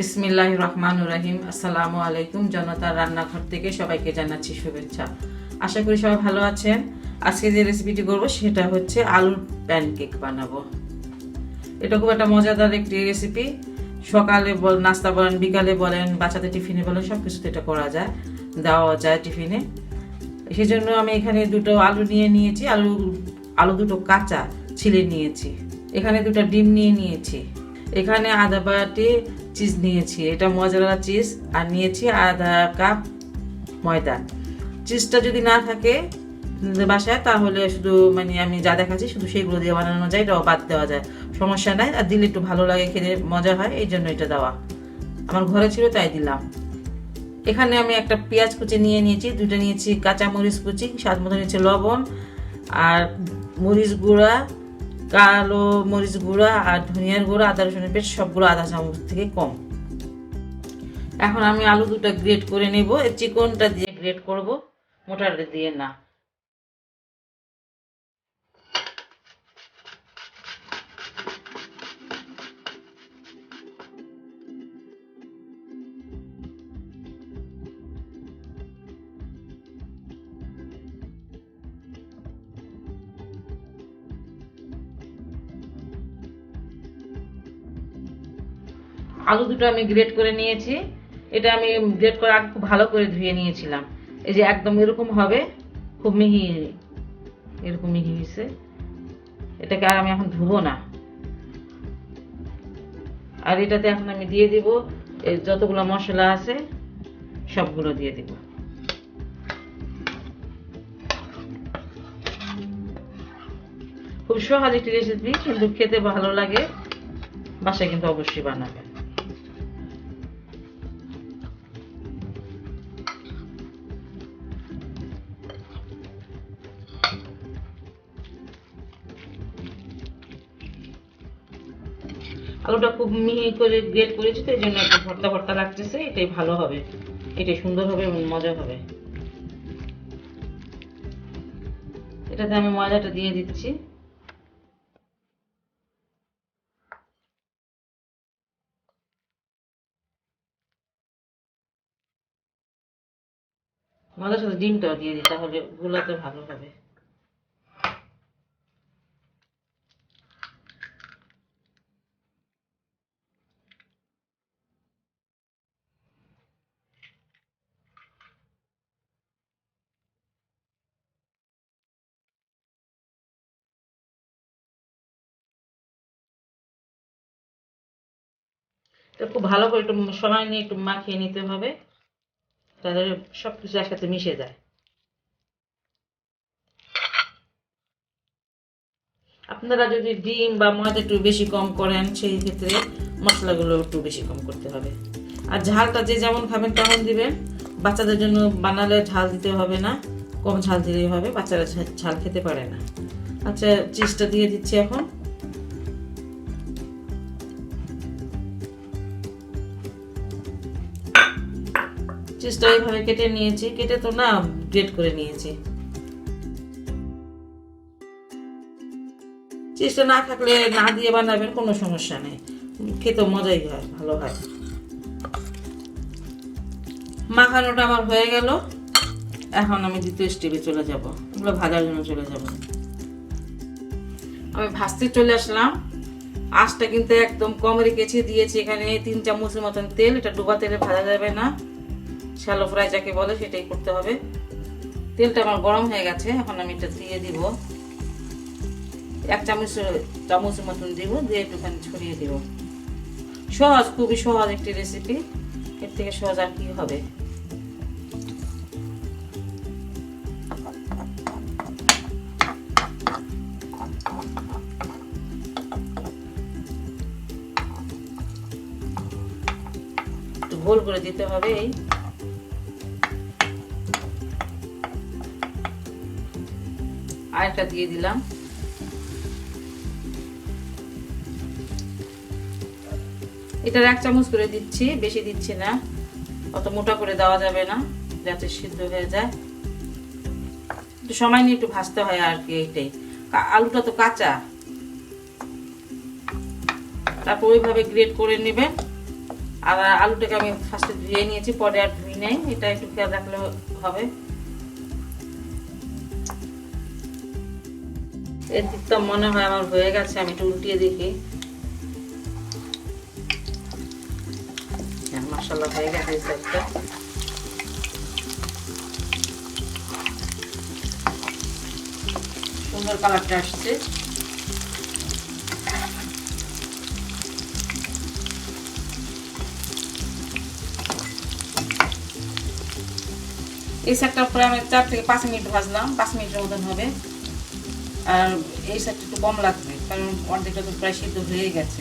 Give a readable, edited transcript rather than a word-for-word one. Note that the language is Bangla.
বিসমিল্লাহির রহমানির রহিম। আসসালামু আলাইকুম। জনতার রান্নাঘর থেকে সবাইকে জানাচ্ছি শুভেচ্ছা। আশা করি সবাই ভালো আছেন। আজকে যে রেসিপিটি করব সেটা হচ্ছে আলুর প্যানকেক বানাবো। এটা খুব একটা মজাদার একটি রেসিপি। সকালে নাস্তা বলেন, বিকালে বলেন, বাচ্চাদের টিফিনে বলেন, সব কিছুতে এটা করা যায়, দেওয়া যায় টিফিনে। সেই জন্য আমি এখানে দুটো আলু নিয়েছি। আলু দুটো কাঁচা ছিলে নিয়েছি। এখানে দুটো ডিম নিয়েছি। এখানে আধা বাটি চিজ নিয়েছি, এটা মজাদার চিজ। আর নিয়েছি আধা কাপ ময়দা। চিজটা যদি না থাকে বাসায় তাহলে শুধু আমি যা দেখাচ্ছি শুধু সেইগুলো দিয়ে বানানো যায়, এটাও বাদ দেওয়া যায়, সমস্যা নাই। আর দিলে একটু ভালো লাগে, খেতে মজা হয়, এই জন্য এটা দেওয়া। আমার ঘরে ছিল তাই দিলাম। এখানে আমি একটা পেঁয়াজ কুচি নিয়েছি, দুটো নিয়েছি কাঁচা মরিচ কুচি, স্বাদ মতো নিয়েছি লবণ, আর মরিচ গুঁড়া, কালো মরিচ গুঁড়া, আর ধনিয়ার গুঁড়া, আদা রসুনের পেস্ট, সবগুলো আধা চামচ থেকে কম। এখন আমি আলু দুটো গ্রেট করে নেব। চিকনটা দিয়ে গ্রেট করব, মোটাটা দিয়ে না। আলু দুটো আমি গ্রেট করে নিয়েছি। এটা আমি গ্রেট করার আগে খুব ভালো করে ধুয়ে নিয়েছিলাম। এই যে একদম এরকম হবে, খুব মিহি, এরকম মিহি হয়েছে। এটাকে আর আমি এখন ধুবো না। আর এটাতে এখন আমি দিয়ে দিব এই যতগুলো মশলা আছে সবগুলো দিয়ে দিব। খুব সহজ একটি রেসিপি, কিন্তু খেতে ভালো লাগে। বাসায় কিন্তু অবশ্যই বানাবেন। আলুটা খুব মিহি করে গ্রেট করেছি, তো এই জন্য একটু ভর্তা ভর্তা লাগতেছে। এটাই ভালো হবে, এটাই সুন্দর হবে এবং মজা হবে। এটাতে আমি ময়দাটা দিয়ে দিচ্ছি। ময়দার সাথে ডিমটাও দিয়ে দিই, তাহলে গুলাতে ভালো হবে। তো খুব ভালো করে একটু সময় নিয়ে একটু মাখিয়ে নিতে হবে, তাহলে সবকিছু একসাথে মিশে যায়। আপনারা যদি ডিম বা ময়দা একটু বেশি কম করেন, সেই ক্ষেত্রে মশলাগুলো একটু বেশি কম করতে হবে। আর ঝালটা যে যেমন খাবেন তেমন দিবেন। বাচ্চাদের জন্য বানালে ঝাল দিতে হবে না, কম ঝাল দিলেই হবে, বাচ্চারা ঝাল খেতে পারে না। আচ্ছা, চিজটা দিয়ে দিচ্ছি এখন। চিজটা এইভাবে কেটে নিয়েছি, কেটে তো না, গ্রেট করে নিয়েছি। চিজটা না থাকলে না দিয়ে বানাবেন, কোনো সমস্যা নেই, খেতে মজাই হয়, ভালো হয়। মাখানোটা আমার হয়ে গেল। এখন আমি দ্বিতীয় স্টেপে চলে যাব, এগুলো ভাজার জন্য চলে যাব। আমি ভাজতে চলে আসলাম। আঁচটা কিন্তু একদম কম রেখেছি, দিয়েছি এখানে 3 চামচের মতন তেল। এটা ডুবা তেলে ভাজা যাবে না, শ্যালো ফ্রাই যাকে বলে সেটাই করতে হবে। তেলটা আমার গরম হয়ে গেছে, এখন আমি এটা দিয়ে দিব। 1 চামচের মতন দিব, দিয়ে একটুখানি ছড়িয়ে দিব। সহজ, খুবই সহজ একটি রেসিপি, এর থেকে সহজ আর কি হবে। একটু গোল করে দিতে হবে। এই আরেকটা দিয়ে দিলাম। এটার 1 চামচ করে দিচ্ছি, বেশি দিচ্ছি না, অত মোটা করে দেওয়া যাবে না, যাতে সিদ্ধ হয়ে যায়। একটু সময় নিয়ে একটু ভাজতে হয় আর কি, এইটাই। আলুটা তো কাঁচা, তারপর ওইভাবে গ্রেট করে নেবেন। আর আলুটাকে আমি ফার্স্টে ধুয়ে নিয়েছি, পরে আর ধুই নাই, এটা একটু খেয়াল রাখলে হবে। এর দিকটা মনে হয় আমার হয়ে গেছে, আমি একটু উল্টিয়ে দেখি। মাশাআল্লাহ হয়ে গেছে এই সাইডটা। সুন্দর কালারটা আসছে। এই সাইডটা পরে আমি 4 থেকে 5 মিনিট ভাজলাম, 5 মিনিটের মতন হবে। আর এই সাইডটা একটু কম লাগবে, কারণ অর্ধেকটা তো প্রায় সিদ্ধ হয়ে গেছে।